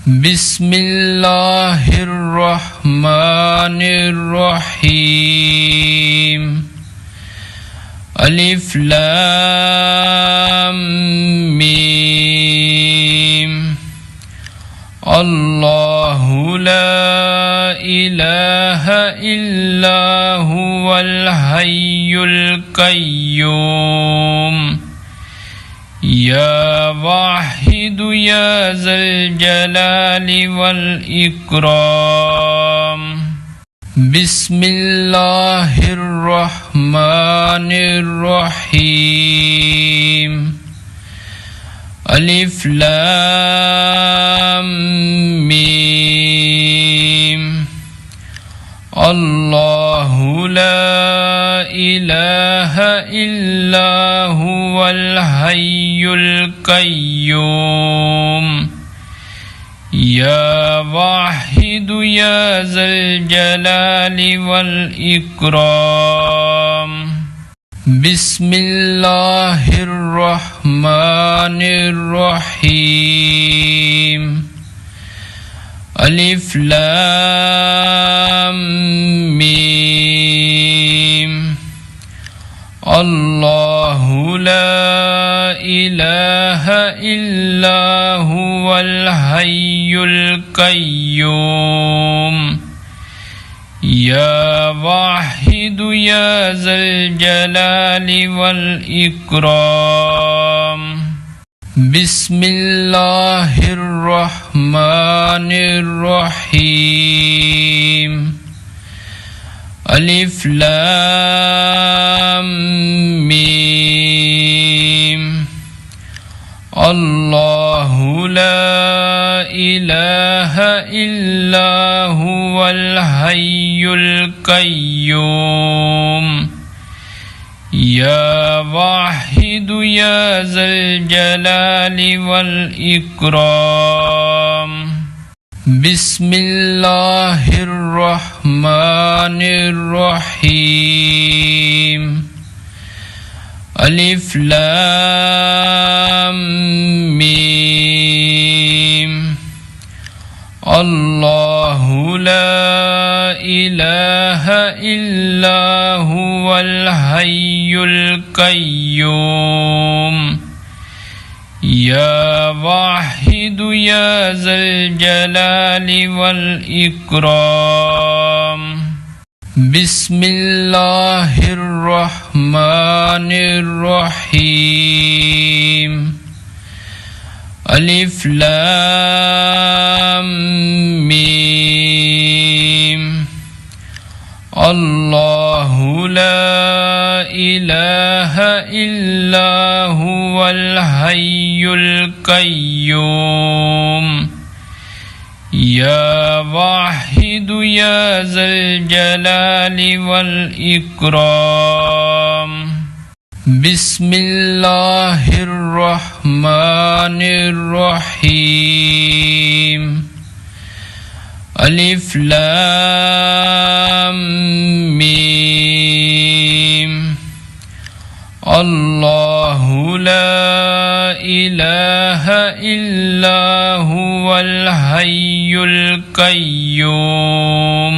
बिस्मिल्लाहिर्रहमानिर्रहीम। अलिफ लाम मीम। अल्लाहु ला इलाहा इल्ला हुवल हय्युल कय्यूम। या वाहिदु या ज़ल जलाली वल इकराम। बिस्मिल्लाहिर्रहमानिर्रहीम। अलिफ लाम मीम। अल्लाहु ला इलाहा इल्ला हुवल हय्युल कय्यूम। या वाहिदु या ज़ल जलाली वल इकराम। बिस्मिल्लाहिर्रहमानिर्रहीम। अलिफ लाम मीम। अल्लाहु ला इलाहा इल्ला हुवल हय्युल कय्यूम। या वाहिदु या ज़ल जलाली वल इकराम। बिस्मिल्लाहिर्रहमानिर्रहीम। अलिफ लाम मीम। अल्लाहु ला इलाहा इल्ला हुवल हय्युल कय्यूम। या वाहिदु या ज़ल जलाली वल इकराम। बिस्मिल्लाहिर्रहमानिर्रहीम। अलिफ लाम मीम। अल्लाहु ला इलाहा इल्ला हुवल हय्युल कय्यूम। या वाहिदु या ज़ल जलाली वल इकराम। बिस्मिल्लाहिर्रहमानिर्रहीम। अलिफ लाम मीम। अल्लाहु ला इलाहा इल्ला हुवल हय्युल कय्यूम। या वाहिदु या ज़ल जलाली वल इकराम। बिस्मिल्लाहिर्रहमानिर्रहीम। अलिफ लाम मीम। अल्लाहु ला इलाहा इल्ला हुवल हय्युल कय्यूम।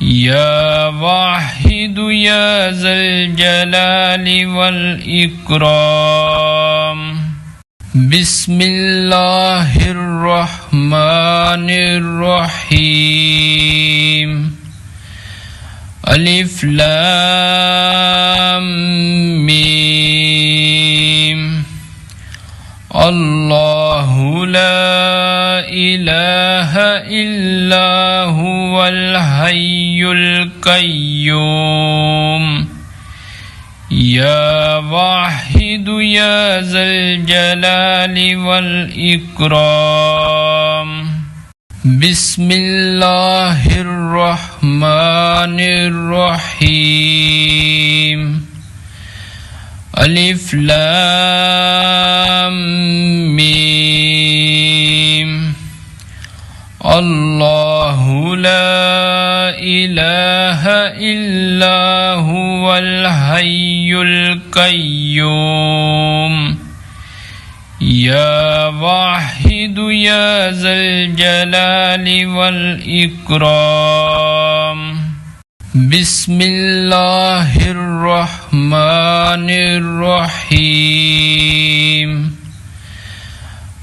या वाहिदु या ज़ल जलाली वल इकराम। बिस्मिल्लाहिर्रहमानिर्रहीम। अलिफ लाम मीम। अल्लाहु ला इलाहा इल्ला हुवल हय्युल कय्यूम। या वाहिदु या ज़ल जलाली वल इकराम। बिस्मिल्लाहिर्रहमानिर्रहीम। अलिफ लाम मीम। अल्लाहु ला इलाहा इल्ला हुवल हय्युल कय्यूम। या वाहिद واحد يا ذا الجلال والإكرام. بسم الله الرحمن الرحيم.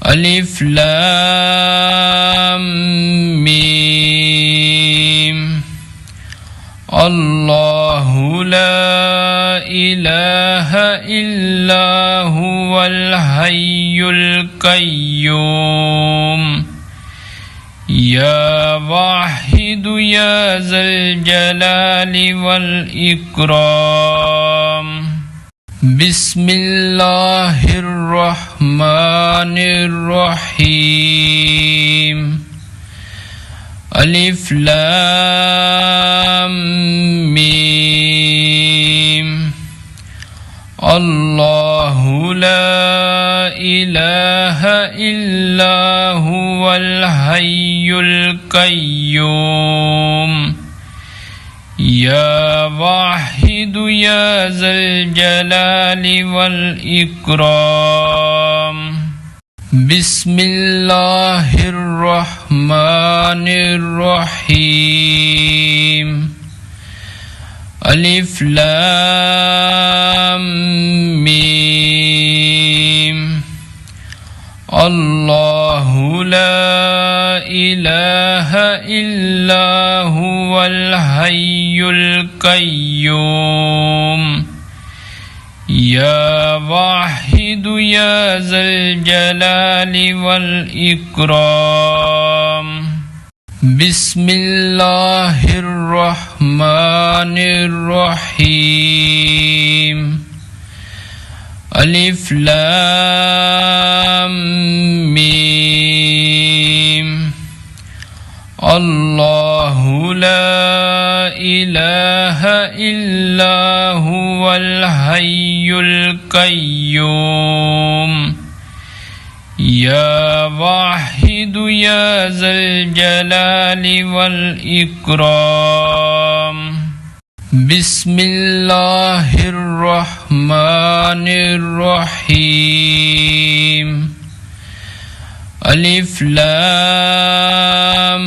ألف لام ميم. الله لا إله إلا هو الحي القيوم. يا واحد يا ذا الجلال والإكرام. بسم الله الرحمن الرحيم. ألف لام ميم. الله لا إله إلا هو الحي القيوم. يا واحد يا ذا الجلال والإكرام. بسم الله الرحمن الرحيم. ألف لام ميم. الله لا إله إلا هو الحي القيوم. يا واحد يا ذا الجلال والإكرام. بسم الله الرحمن الرحيم. ألف لام ميم. الله لا إله إلا هو الحي القيوم. يا واحد يا ذا الجلال والإكرام. بسم الله الرحمن الرحيم. ألف لام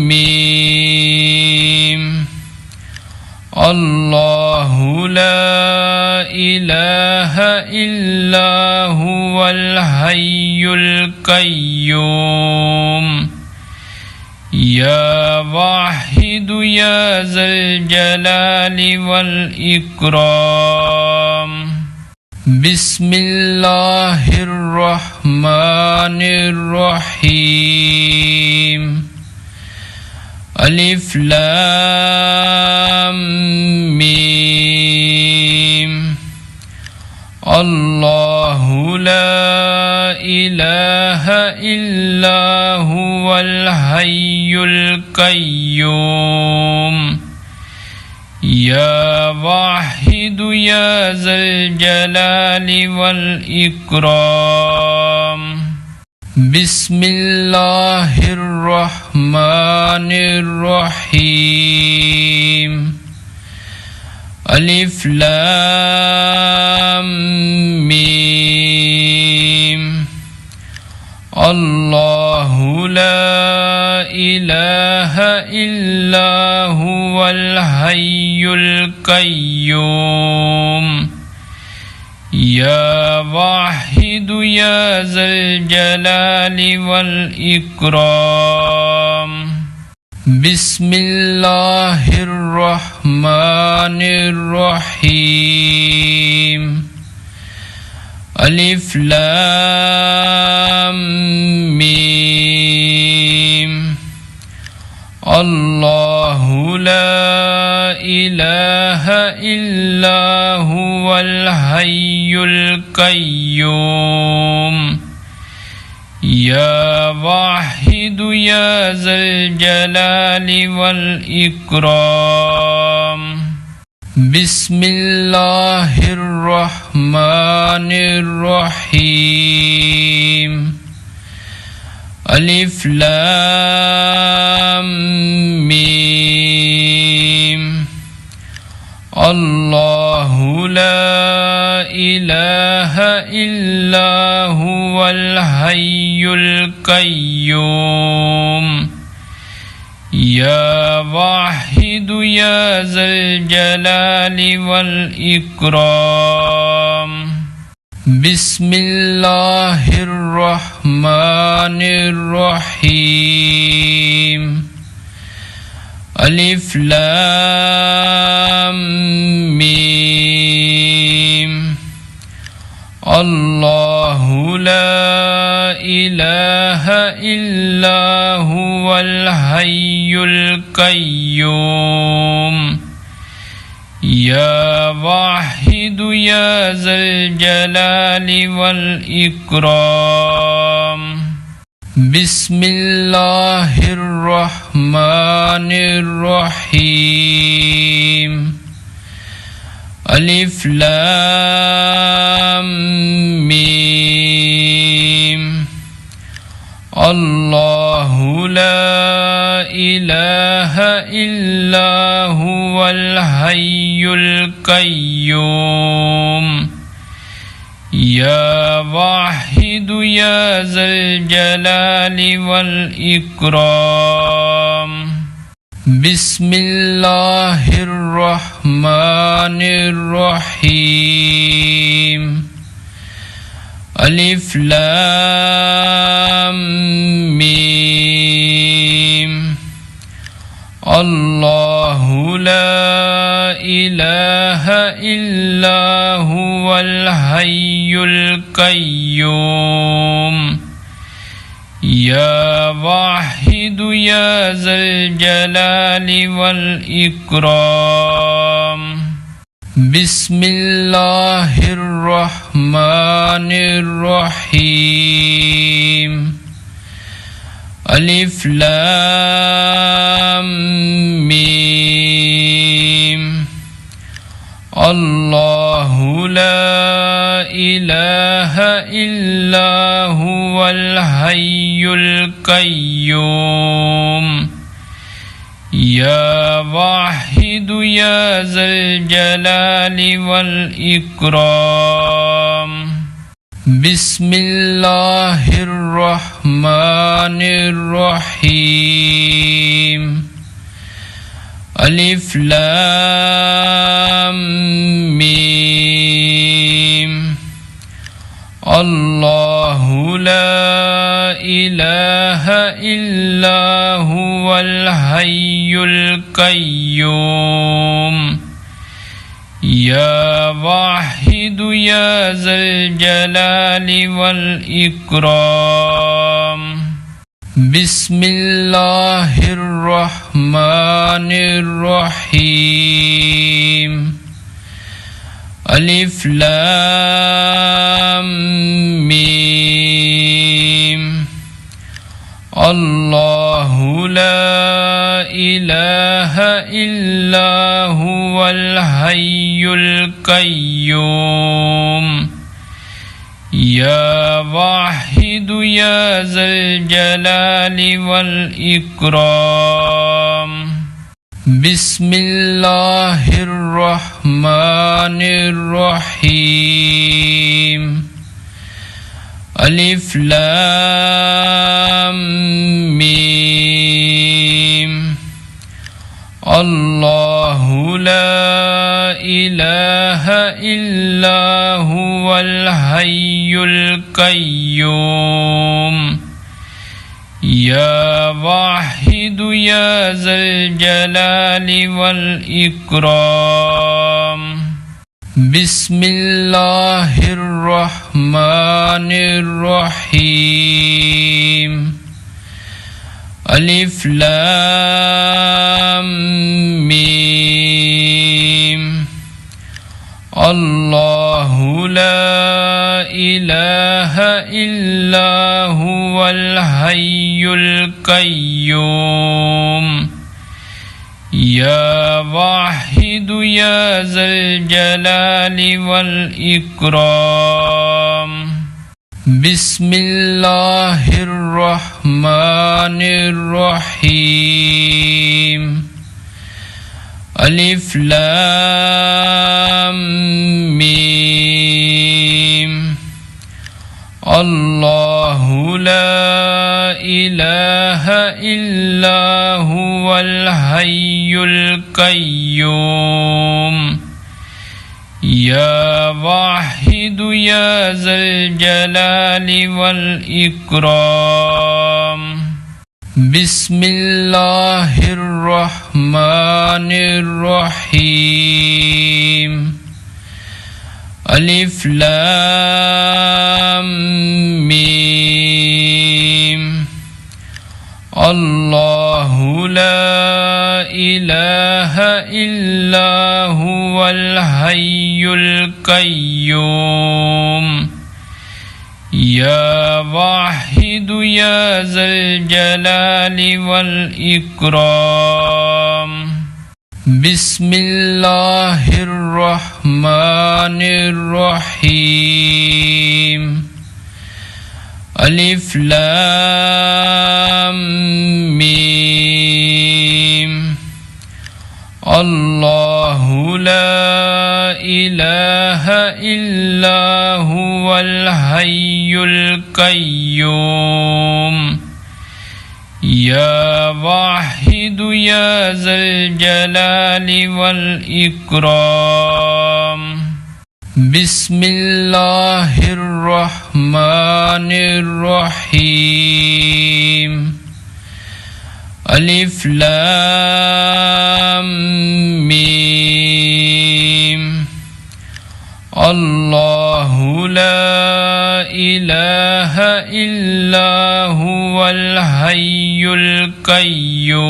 ميم. الله لا إله إلا هو الحي القيوم. يا واحد يا ذا الجلال والإكرام. بسم الله الرحمن الرحيم. ألف لام ميم. الله لا إله إلا هو الحي القيوم. يا واحد يا ذا الجلال والإكرام. بسم الله الرحمن الرحيم. ألف لام ميم. الله لا إله إلا هو الحي القيوم. يا واحد يا ذا الجلال والإكرام. بسم الله الرحمن الرحيم. ألف لام ميم. الله لا إله إلا هو الحي القيوم. يا واحد يا ذا الجلال والإكرام. بسم الله الرحمن الرحيم. ألف لام ميم. الله لا إله إلا هو الحي القيوم. القيوم يا واحد يا ذا الجلال والإكرام بسم الله الرحمن الرحيم ألف لام ميم الله لا إله إلا هو الحي القيوم يا واحد يا ذا الجلال والإكرام بسم الله الرحمن الرحيم ألف لام ميم الله لا إله إلا هو الحي القيوم يا واحد يا ذا الجلال والإكرام بسم الله الرحمن الرحيم ألف لام ميم الله لا إله إلا هو الحي القيوم يا واحد يا ذا الجلال والإكرام بسم الله الرحمن الرحيم ألف لام ميم الله لا إله إلا هو الحي القيوم يا واحد يا ذا الجلال والإكرام بسم الله الرحمن الرحيم ألف لام ميم الله لا إله إلا هو الحي القيوم يا واحد يا ذا الجلال والإكرام بسم الله الرحمن الرحيم ألف لام ميم الله لا إله إلا هو الحي القيوم يا واحد يا ذا الجلال والإكرام بسم الله الرحمن الرحيم ألف لام ميم الله لا إله إلا هو الحي القيوم يا واحد يا ذا الجلال والإكرام بسم الله الرحمن الرحيم ألف لام ميم الله لا إله إلا هو الحي القيوم يا واحد يا ذا الجلال والإكرام بسم الله الرحمن الرحيم ألف لام ميم الله لا إله إلا هو الحي القيوم يا واحد يا ذا الجلال والإكرام بسم الله الرحمن الرحيم ألف لام ميم الله لا إله إلا هو الحي القيوم يا واحد يا ذا الجلال والإكرام بسم الله الرحمن الرحيم ألف لام ميم الله لا إله إلا هو الحي القيوم يا واحد يا ذا الجلال والإكرام بسم الله الرحمن الرحيم ألف لام ميم الله لا إله إلا هو الحي القيوم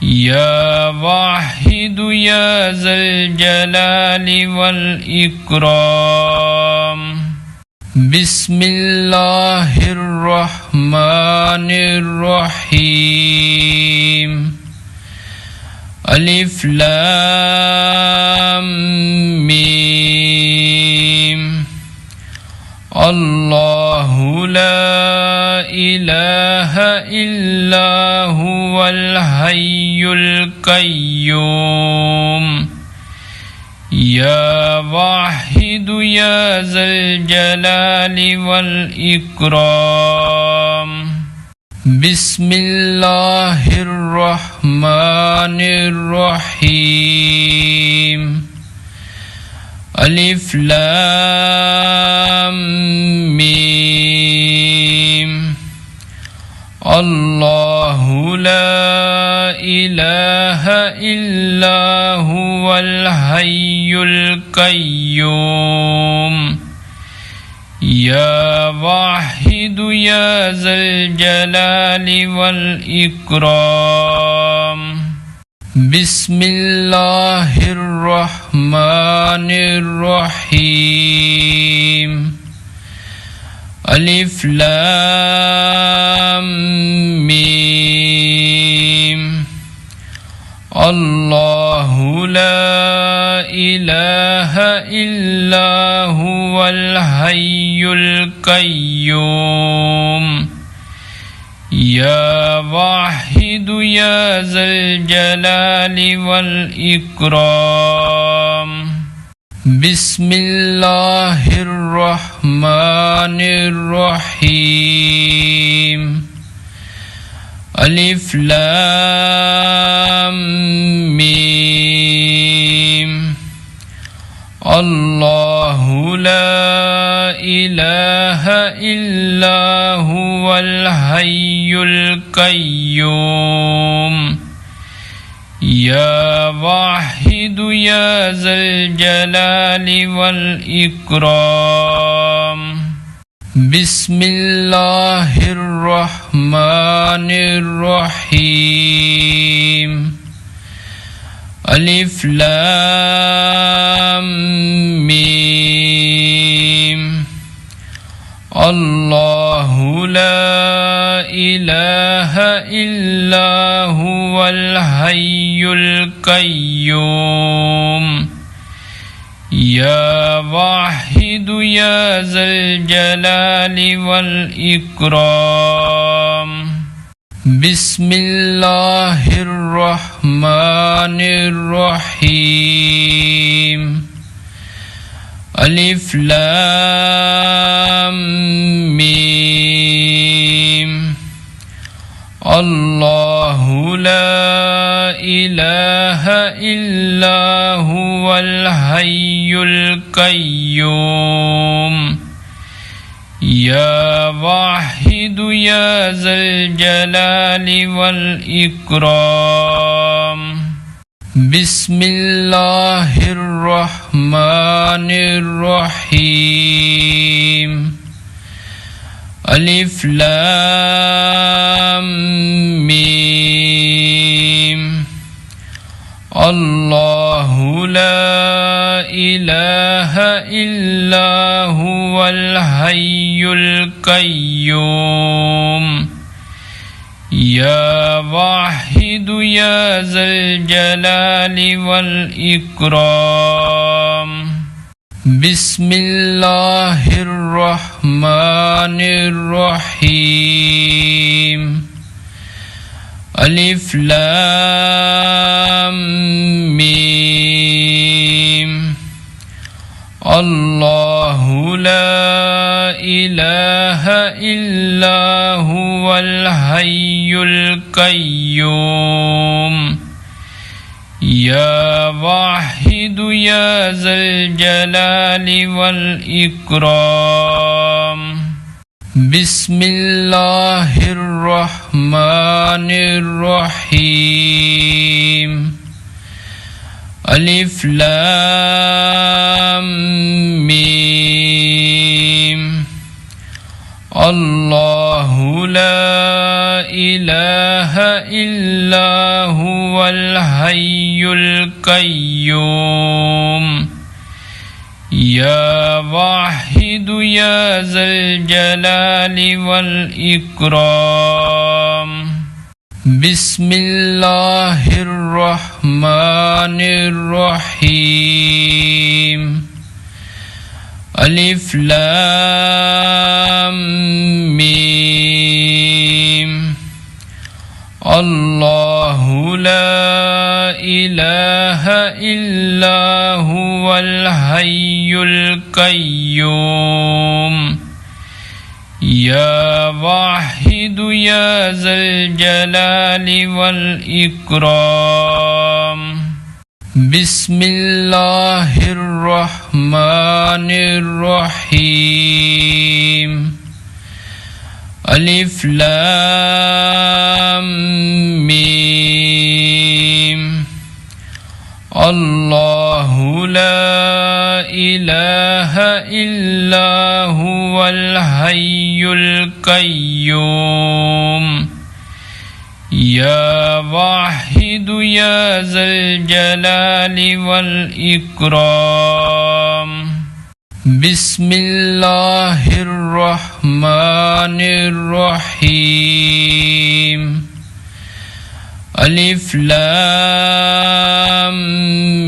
يا واحد يا ذا الجلال والإكرام بسم الله الرحمن الرحيم ألف لام ميم الله لا إله إلا هو الحي القيوم يا واحد يا ذا الجلال والإكرام بسم الله الرحمن الرحيم ألف لام ميم الله لا إله إلا هو الحي القيوم يا واحد يا ذا الجلال والإكرام بسم الله الرحمن الرحيم ألف لام ميم الله لا إله إلا هو الحي القيوم يا واحد يا ذا الجلال والإكرام بسم الله الرحمن الرحيم ألف لام ميم الله لا إله إلا هو الحي القيوم يا واحد يا ذا الجلال والإكرام بسم الله الرحمن الرحيم ألف لام ميم الله لا إله إلا هو الحي القيوم يا واحد يا ذا الجلال والإكرام بسم الله الرحمن الرحيم ألف لام ميم الله لا إله إلا هو الحي القيوم يا واحد يا ذا الجلال والإكرام بسم الله الرحمن الرحيم ألف لام ميم الله لا إله إلا هو الحي القيوم يا واحد يا ذا الجلال والإكرام بسم الله الرحمن الرحيم ألف لام ميم الله لا إله إلا هو الحي القيوم يا واحد يا ذا الجلال والإكرام بسم الله الرحمن الرحيم ألف لام ميم الله لا إله إلا هو الحي القيوم يا واحد يا ذا الجلال والإكرام بسم الله الرحمن الرحيم ألف لام ميم الله لا إله إلا هو الحي القيوم يا واحد يا ذا الجلال والإكرام بسم الله الرحمن الرحيم ألف لام ميم الله لا إله إلا هو الحي القيوم يا واحد يا ذا الجلال والإكرام بسم الله الرحمن الرحيم ألف لام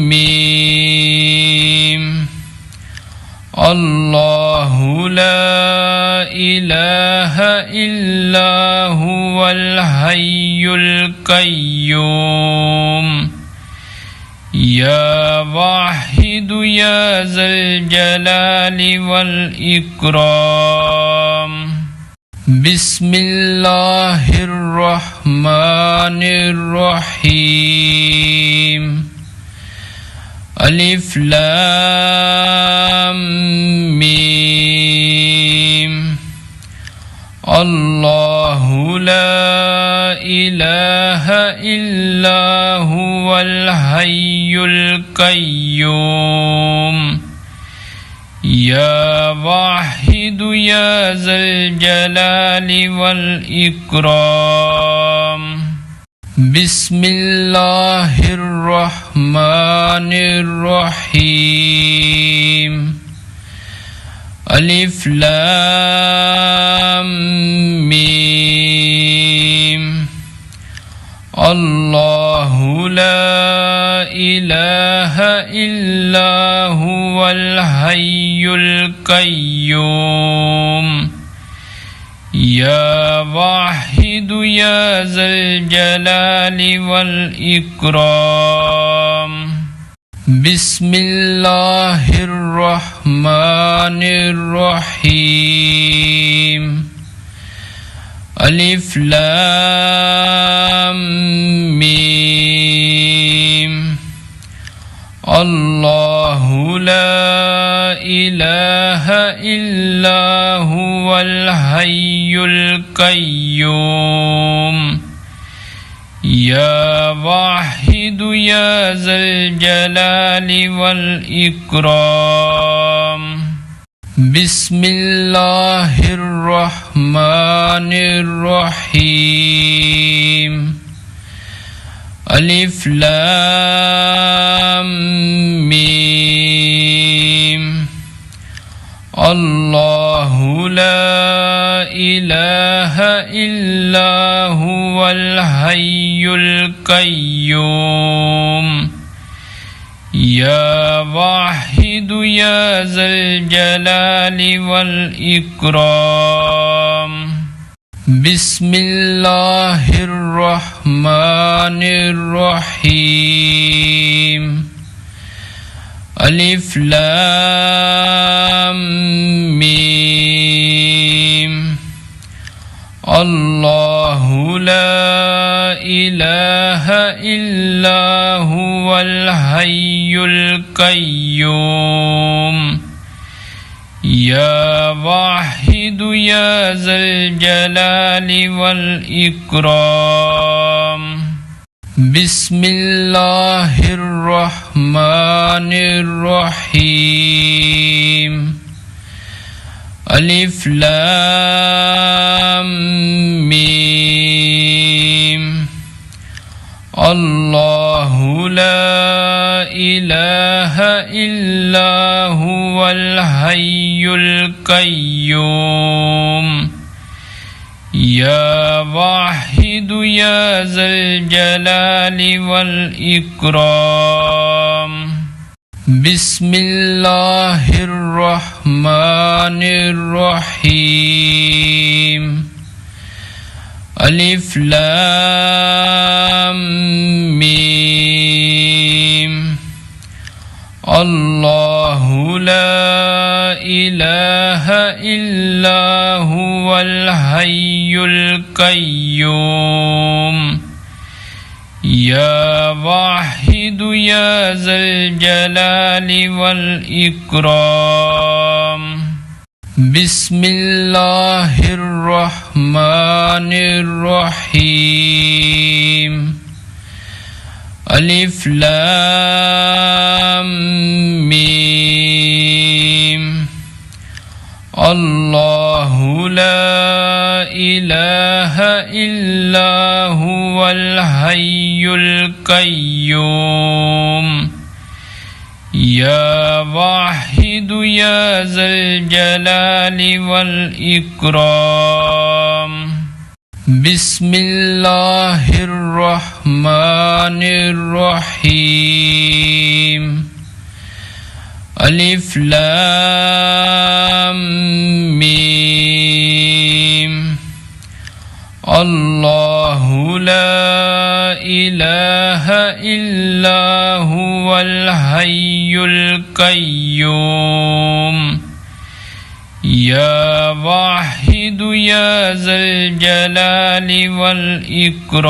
ميم الله لا إله إلا هو الحي القيوم يا واحد يا ذا الجلال والإكرام بسم الله الرحمن الرحيم ألف لام ميم الله لا إله إلا هو الحي القيوم يا واحد يا ذا الجلال والإكرام بسم الله الرحمن الرحيم ألف لام ميم الله لا إله إلا هو الحي القيوم يا واحد يا ذا الجلال والإكرام بسم الله الرحمن الرحيم ألف لام ميم الله لا إله إلا هو الحي القيوم يا واحد يا ذا الجلال والإكرام بسم الله الرحمن الرحيم ألف لام ميم الله لا إله إلا هو الحي القيوم يا واحد يا ذا الجلال والإكرام بسم الله الرحمن الرحيم ألف لام ميم الله لا إله إلا هو الحي القيوم يا واحد يا ذا الجلال والإكرام بسم الله الرحمن الرحيم ألف لام ميم الله لا إله إلا هو الحي القيوم يا واحد يا ذا الجلال والإكرام بسم الله الرحمن الرحيم ألف لام ميم الله لا إله إلا هو الحي القيوم يا واحد يا ذا الجلال والإكرام بسم الله الرحمن الرحيم ألف لام ميم الله لا إله إلا هو الحي القيوم يا واحد يا ذا الجلال والإكرام بسم الله الرحمن الرحيم ألف لام ميم الله لا إله إلا هو الحي القيوم يا واحد يا ذا الجلال والإكرام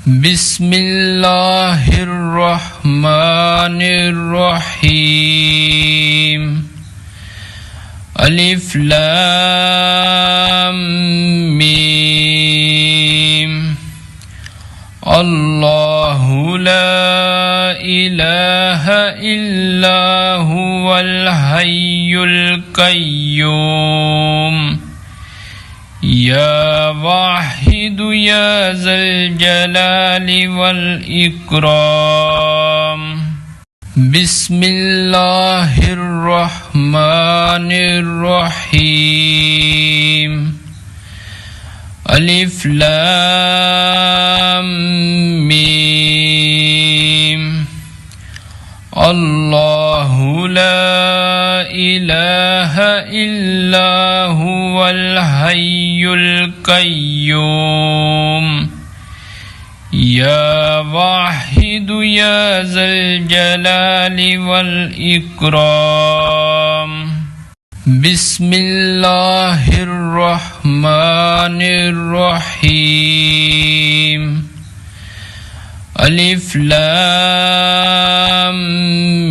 بسم الله الرحمن الرحيم ألف لام ميم الله لا إله إلا هو الحي القيوم يا واحد يا ذا الجلال والإكرام بسم الله الرحمن الرحيم ألف لام ميم الله لا إله إلا هو الحي القيوم يا واحد يا ذا الجلال والإكرام بسم الله الرحمن الرحيم ألف لام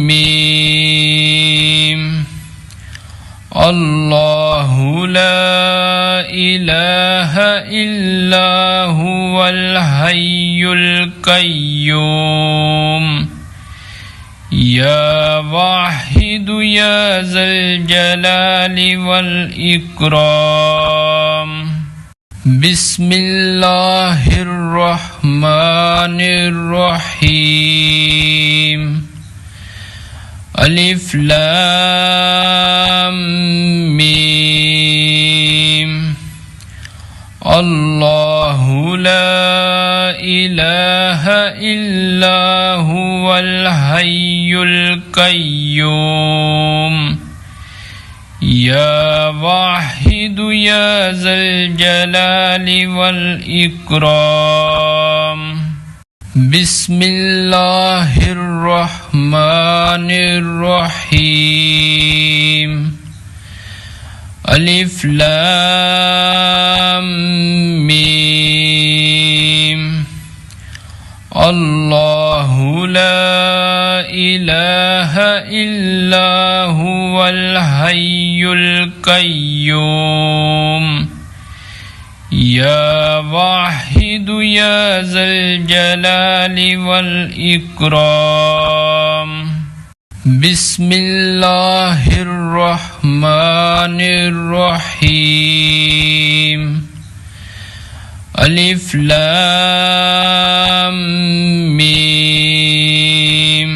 ميم الله لا إله إلا هو الحي القيوم يا واحد يا ذا الجلال والإكرام بسم الله الرحمن الرحيم ألف لام ميم الله لا إله إلا هو الحي القيوم يا واحد يا ذا الجلال والإكرام بسم الله الرحمن الرحيم ألف لام ميم الله لا إله إلا هو الحي القيوم يا واحد يا ذا الجلال والإكرام بسم الله الرحمن الرحيم ألف لام ميم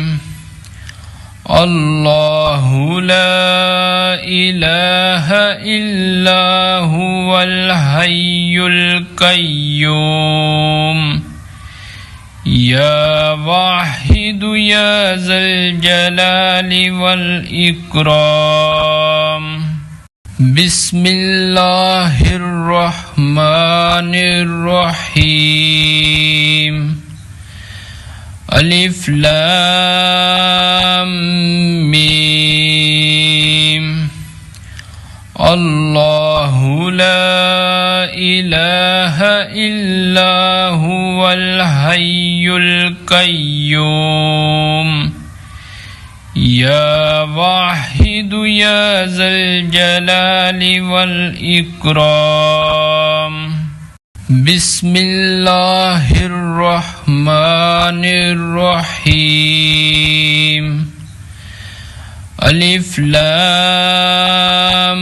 الله لا إله إلا هو الحي القيوم يا واحد يا ذا الجلال والإكرام بسم الله الرحمن الرحيم ألف لام ميم الله لا إله إلا هو الحي القيوم يا واحد يا ذا الجلال والإكرام بسم الله الرحمن الرحيم ألف لام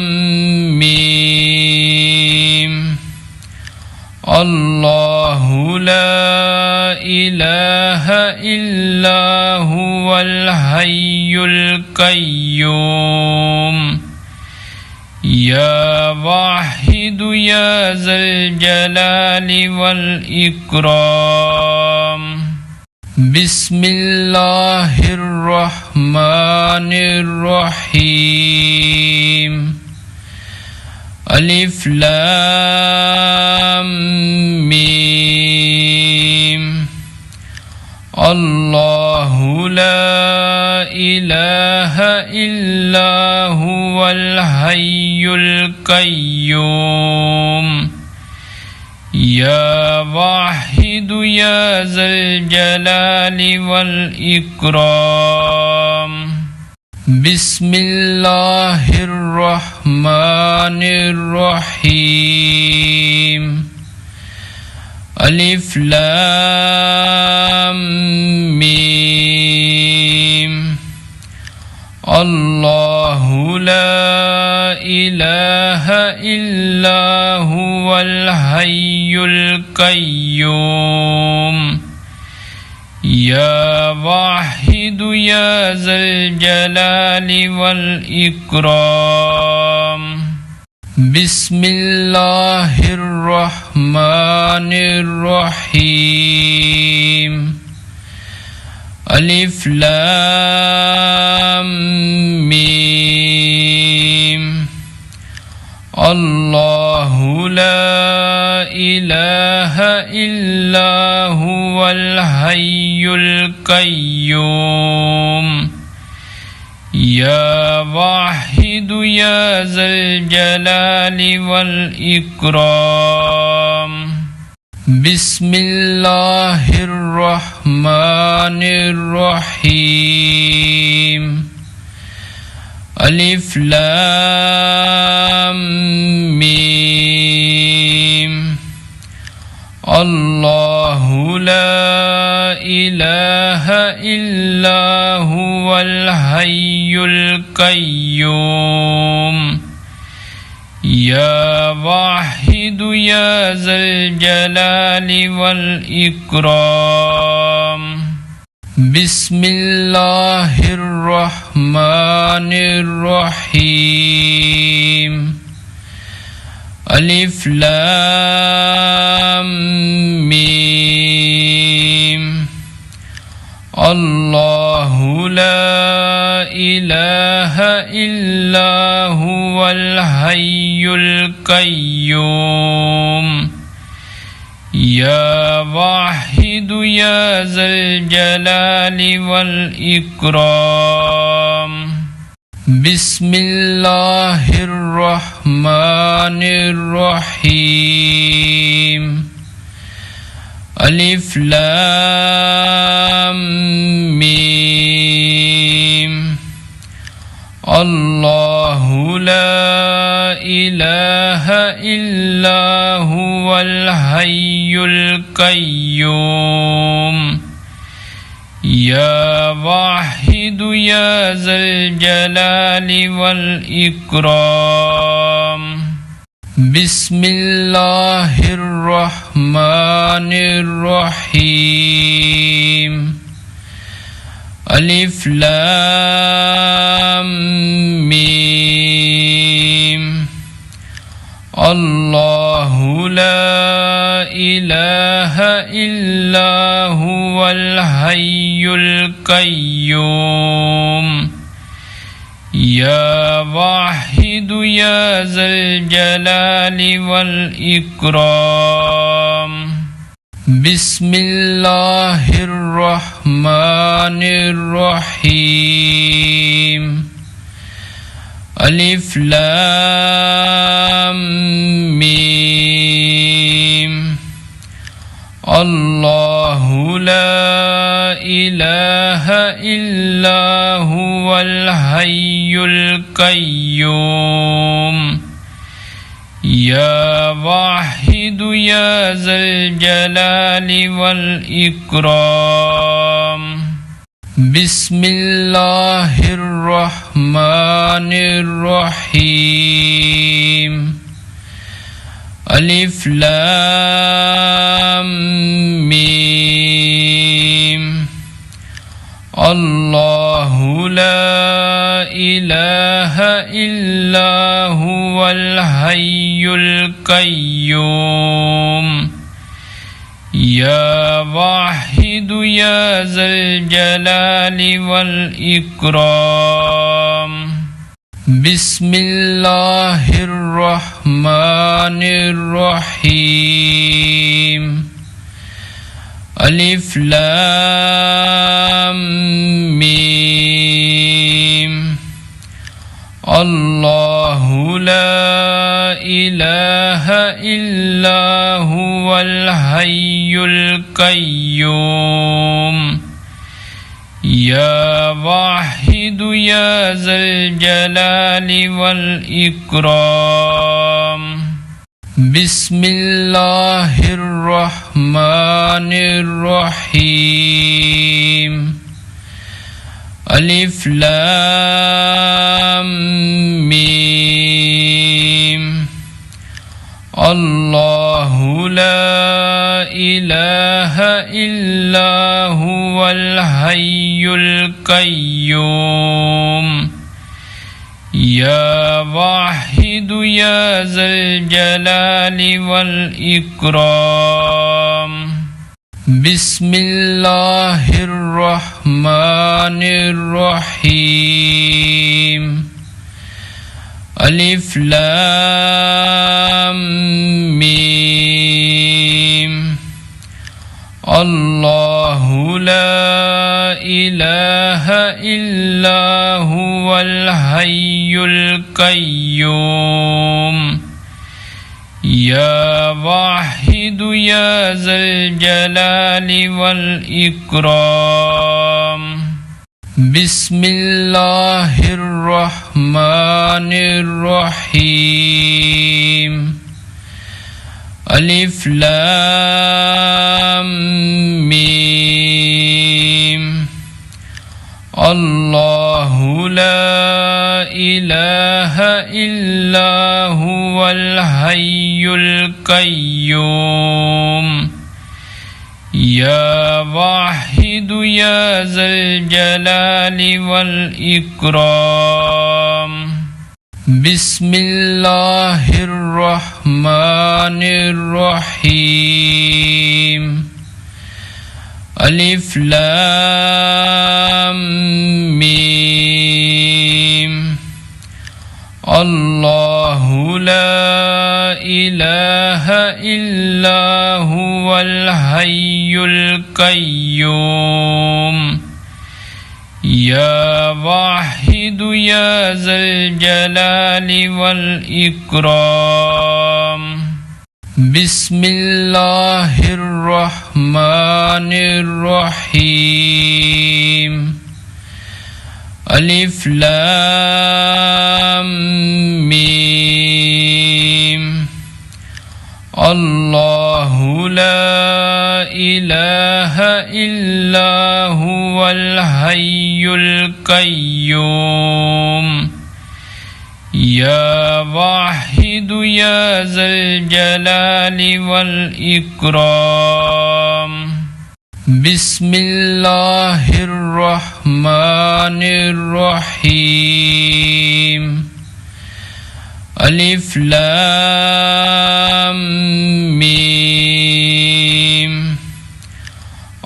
ميم الله لا إله إلا هو الحي القيوم يا واحد يا ذا الجلال والإكرام بسم الله الرحمن الرحيم ألف لام ميم الله لا إله إلا هو الحي القيوم يا واحد يا ذا الجلال والإكرام بسم الله الرحمن الرحيم ألف لام ميم الله لا إله إلا هو الحي القيوم يا واحد يا ذا الجلال والإكرام بسم الله الرحمن الرحيم ألف لام ميم الله لا इलाहा इल्ला हुवल हय्युल कय्यूम या वाहिदु या ज़ल जलाली वल इकराम। बिस्मिल्लाहिर्रहमानिर्रहीम। अलिफ लाम मीम। अल्लाहु ला इलाहा इल्ला हुवल हय्युल कय्यूम या वाहिदु या ज़ल जलाली वल इकराम। बिस्मिल्लाहिर्रहमानिर्रहीम। अलिफ लाम मीम। अल्लाहु ला इलाहा इल्ला हुवल हय्युल कय्यूम या वाहिदु या ज़ल जलाली वल इकराम। बिस्मिल्लाहिर्रहमानिर्रहीम। अलिफ लाम मीम। अल्लाहु ला इलाहा इल्ला हुवल हय्युल कय्यूम या वाहिदु या ज़ल जलाली वल इकराम। बिस्मिल्लाहिर्रहमानिर्रहीम। अलिफ लाम मीम। अल्लाहु ला इलाहा इल्ला हुवल हय्युल कय्यूम या वाहिदु या ज़ल जलाली वल इकराम। बिस्मिल्लाहिर्रहमानिर्रहीम। अलिफ लाम मीम। अल्लाहु ला इलाहा इल्ला हुवल हय्युल कय्यूम या वाहिदु या ज़ल जलाली वल इकराम। बिस्मिल्लाहिर्रहमानिर्रहीम। अलिफ लाम मीम। अल्लाहु ला इलाहा इल्ला हुवल हय्युल कय्यूम या वाहिदु या ज़ल जलाली वल इकराम। बिस्मिल्लाहिर्रहमानिर्रहीम। अलिफ लाम मीम। अल्लाहु ला इलाहा इल्ला हुवल हय्युल कय्यूम या वाहिदु या ज़ल जलाली वल इकराम। बिस्मिल्लाहिर्रहमानिर्रहीम। अलिफ लाम मीम। अल्लाहु ला इलाहा इल्ला हुवल हय्युल कय्यूम या वाहिदु या ज़ल जलाली वल इकराम। बिस्मिल्लाहिर्रहमानिर्रहीम। अलिफ लाम मीम। الله لا إله إلا هو الحي القيوم يا واحد يا ذا الجلال والإكرام بسم الله الرحمن الرحيم ألف لام ميم الله لا إله إلا هو الحي القيوم يا واحد يا ذا الجلال والإكرام بسم الله الرحمن الرحيم ألف لام ميم الله لا إله إلا هو الحي القيوم يا واحد يا ذا الجلال والإكرام بسم الله الرحمن الرحيم ألف لام ميم الله لا إله إلا هو الحي القيوم يا واحد يا ذا الجلال والإكرام بسم الله الرحمن الرحيم ألف لام ميم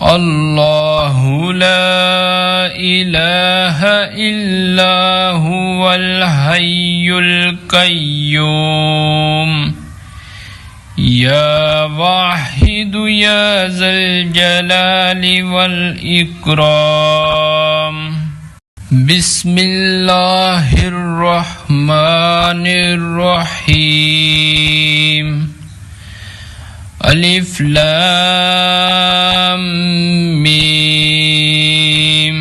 الله لا إله إلا هو الحي القيوم يا واحد يا ذا الجلال والإكرام بسم الله الرحمن الرحيم ألف لام ميم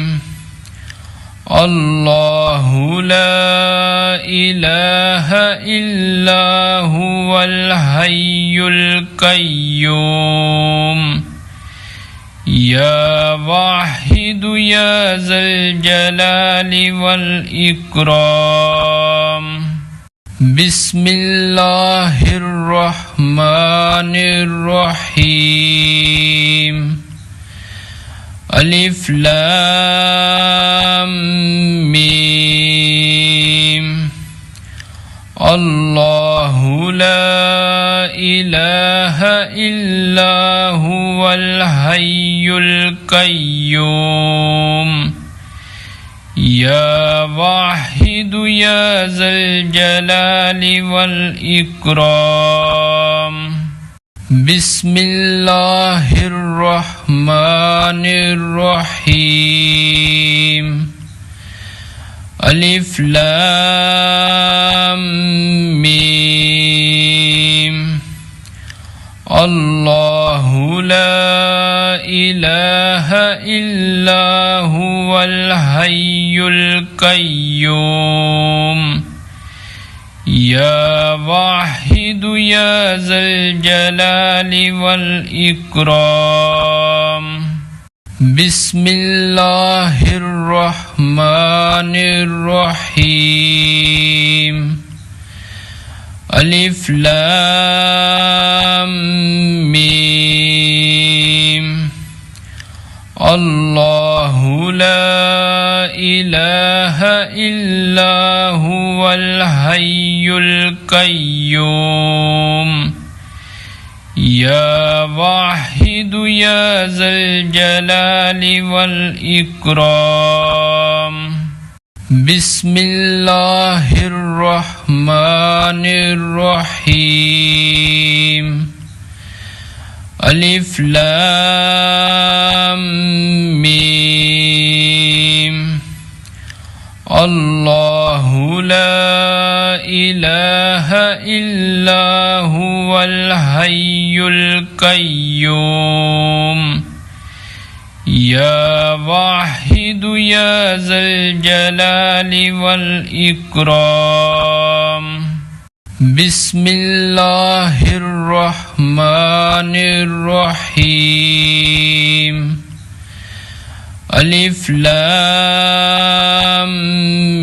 الله لا إله إلا هو الحي القيوم يا واحد يا ذا الجلال والإكرام بسم الله الرحمن الرحيم ألف لام ميم الله لا إله إلا هو الحي القيوم يا واحد يا ذا الجلال والإكرام بسم الله الرحمن الرحيم ألف لام ميم الله لا إله إلا هو الحي القيوم يا واحد يا ذا الجلال والإكرام بسم الله الرحمن الرحيم ألف لام ميم الله لا إله إلا هو الحي القيوم يا واحد يا ذا الجلال والإكرام بسم الله الرحمن الرحيم ألف لام ميم الله لا إله إلا هو الحي القيوم يا واحد يا ذا الجلال والإكرام بسم الله الرحمن الرحيم ألف لام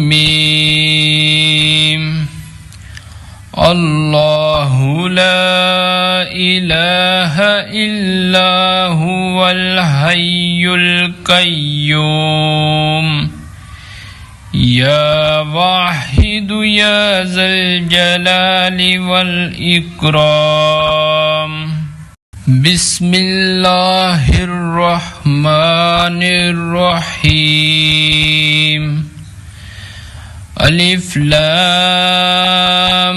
ميم الله لا إله إلا هو الحي القيوم يا واحد يا ذا الجلال والإكرام بسم الله الرحمن الرحيم ألف لام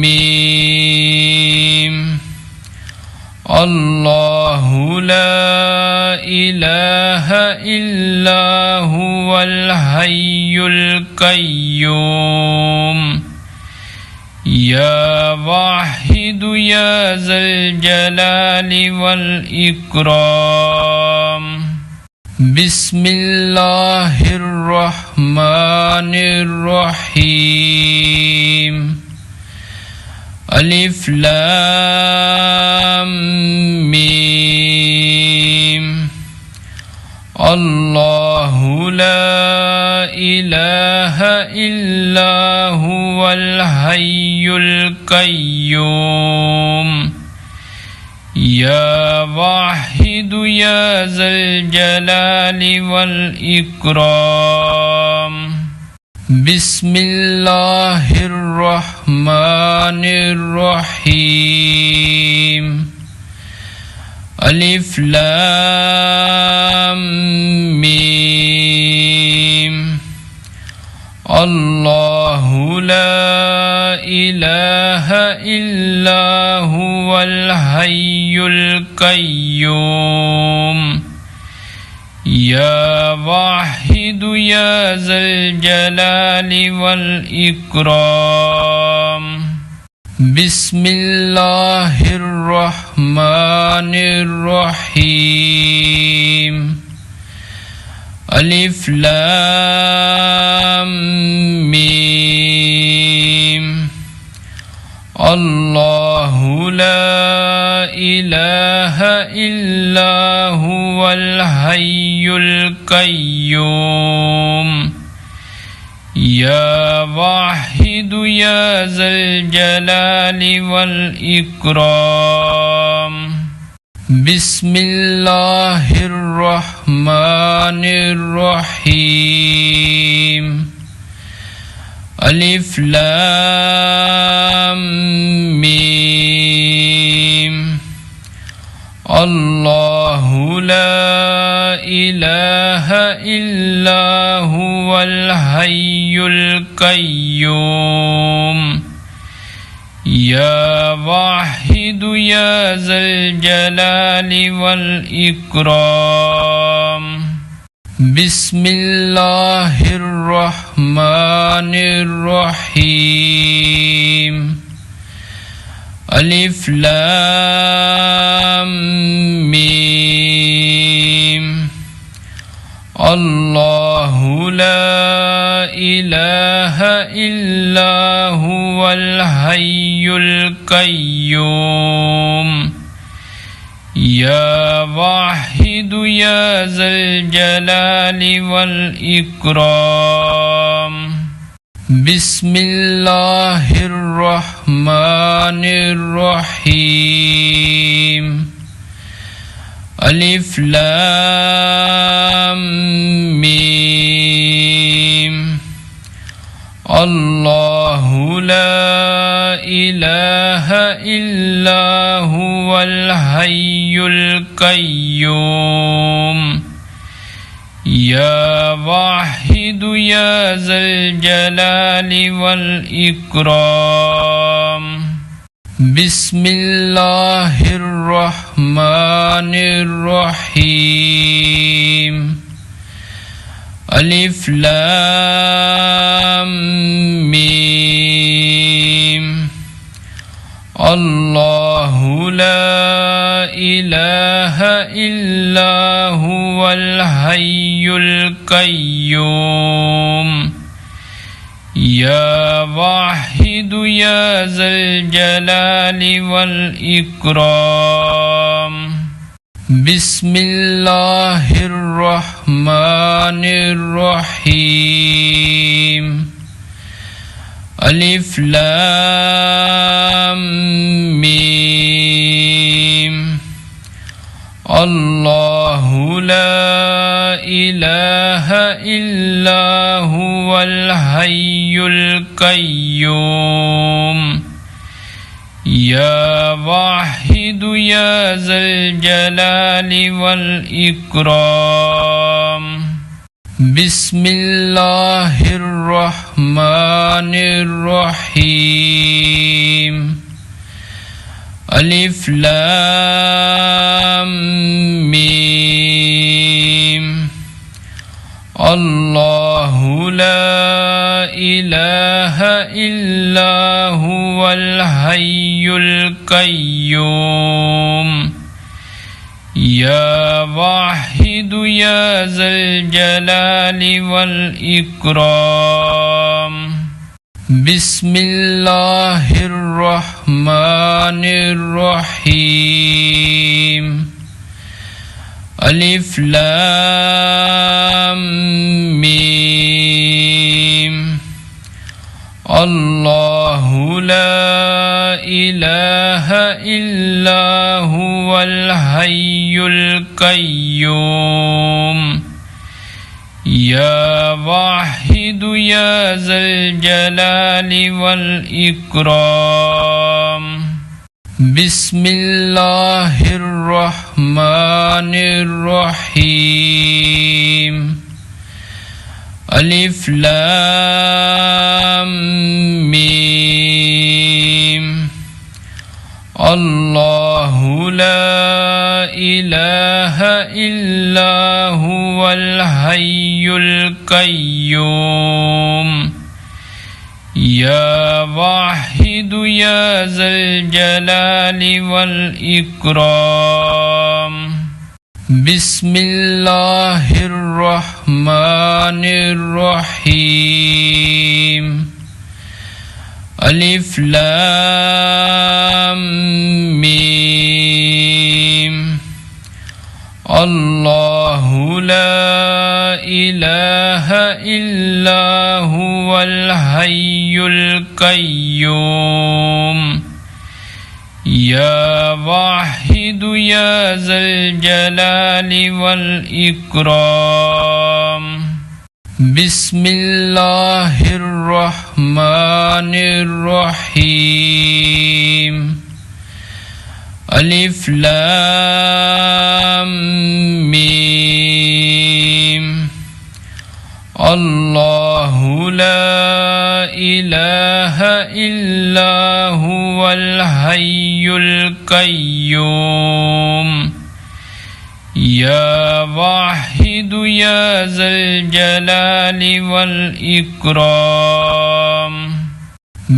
ميم الله لا إله إلا هو الحي القيوم يا واحد يا ذا الجلال والإكرام بسم الله الرحمن الرحيم ألف لام ميم الله لا إله إلا هو الحي القيوم يا واحد يا ذا الجلال والإكرام بسم الله الرحمن الرحيم ألف لام ميم الله لا إله إلا هو الحي القيوم يا واحد يا ذا الجلال والإكرام بسم الله الرحمن الرحيم ألف لام ميم الله لا إله إلا هو الحي القيوم يا واحد يا ذا الجلال والإكرام بسم الله الرحمن الرحيم ألف لام ميم الله لا إله إلا هو الحي القيوم يا واحد يا ذا الجلال والإكرام بسم الله الرحمن الرحيم ألف لام ميم الله لا إله إلا هو الحي القيوم يا واحد يا ذا الجلال والإكرام بسم الله الرحمن الرحيم ألف لام ميم الله لا إله إلا هو الحي القيوم يا واحد يا ذا الجلال والإكرام बिस्मिल्लाहिर्रहमानिर्रहीम अलिफ लाम मीम अल्लाहु ला इलाहा इल्ला हुवल हय्युल कय्यूम या वाहिदु या ज़ल जलाली वल इकराम बिस्मिल्लाहिर्रहमानिर्रहीम अलिफ लाम मीम अल्लाहु ला इलाहा इल्ला हुवल हय्युल कय्यूम या वाहिदु या ज़ल जलाली वल इकराम बिस्मिल्लाहिर्रहमानिर्रहीम अलिफ लाम मीम अल्लाहु ला इलाहा इल्ला हुवल हय्युल कय्यूम या वाहिदु या ज़ल जलाली वल इकराम बिस्मिल्लाहिर्रहमानिर्रहीम अलिफ लाम मीम अल्लाहु ला इलाहा इल्ला हुवल हय्युल कय्यूम या वाहिदु या ज़ल जलाली वल इकराम बिस्मिल्लाहिर्रहमानिर्रहीम अलिफ लाम मीम अल्लाहु ला इलाहा इल्ला हुवल हय्युल कय्यूम या वाहिदु या ज़ल जलाली वल इकराम बिस्मिल्लाहिर्रहमानिर्रहीम अलिफ लाम मीम अल्लाहु ला इलाहा इल्ला हुवल हय्युल कय्यूम या वाहिदु या ज़ल जलाली वल इकराम बिस्मिल्लाहिर्रहमानिर्रहीम अलिफ लाम मीम अल्लाहु ला इलाहा इल्ला हुवल हय्युल कय्यूम या वाहिदु या ज़ल जलाली वल इकराम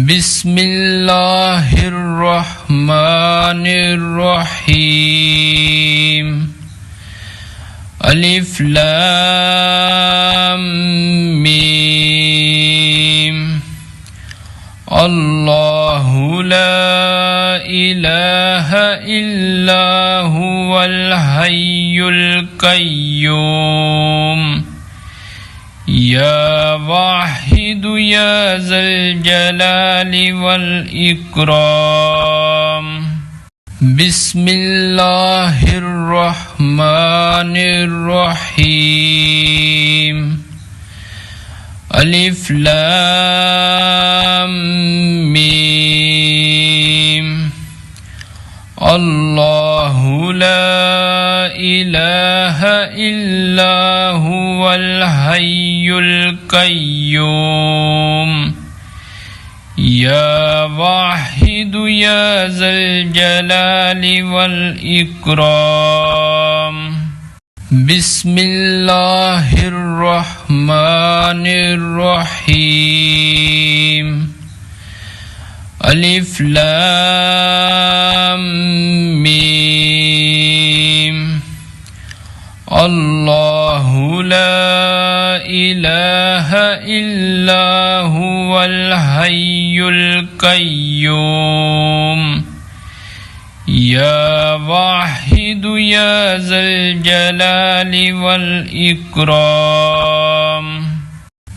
बिस्मिल्लाहिर्रहमानिर्रहीम अलिफ लाम मीम अल्लाहु ला इलाहा इल्ला हुवल हय्युल कय्यूम या वाहिदु या ज़ल जलाली वल इकराम बिस्मिल्लाहिर्रहमानिर्रहीम अलिफ लाम मीम अल्लाहु ला इलाहा इल्ला हुवल हय्युल कय्यूम या वाहिद واحد يا ذا الجلال والإكرام. بسم الله الرحمن الرحيم. ألف لام ميم. الله لا إله إلا هو الحي القيوم. يا واحد يا ذا الجلال والإكرام.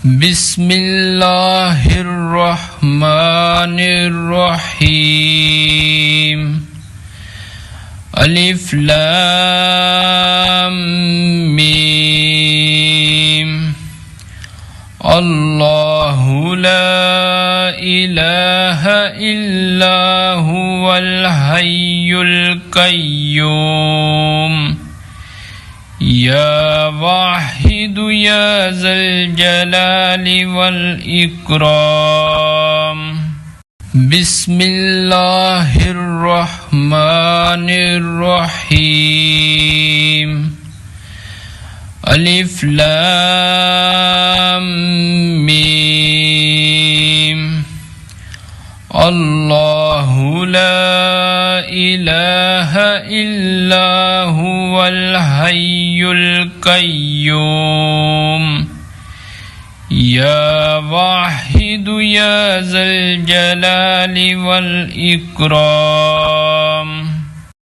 بسم الله الرحمن الرحيم. ألف لام ميم. الله لا إله إلا هو الحي القيوم. يا واحد يا ذا الجلال والإكرام. بسم الله الرحمن الرحيم. ألف لام ميم. الله لا إله إلا هو الحي القيوم. يا واحد يا ذا الجلال والإكرام.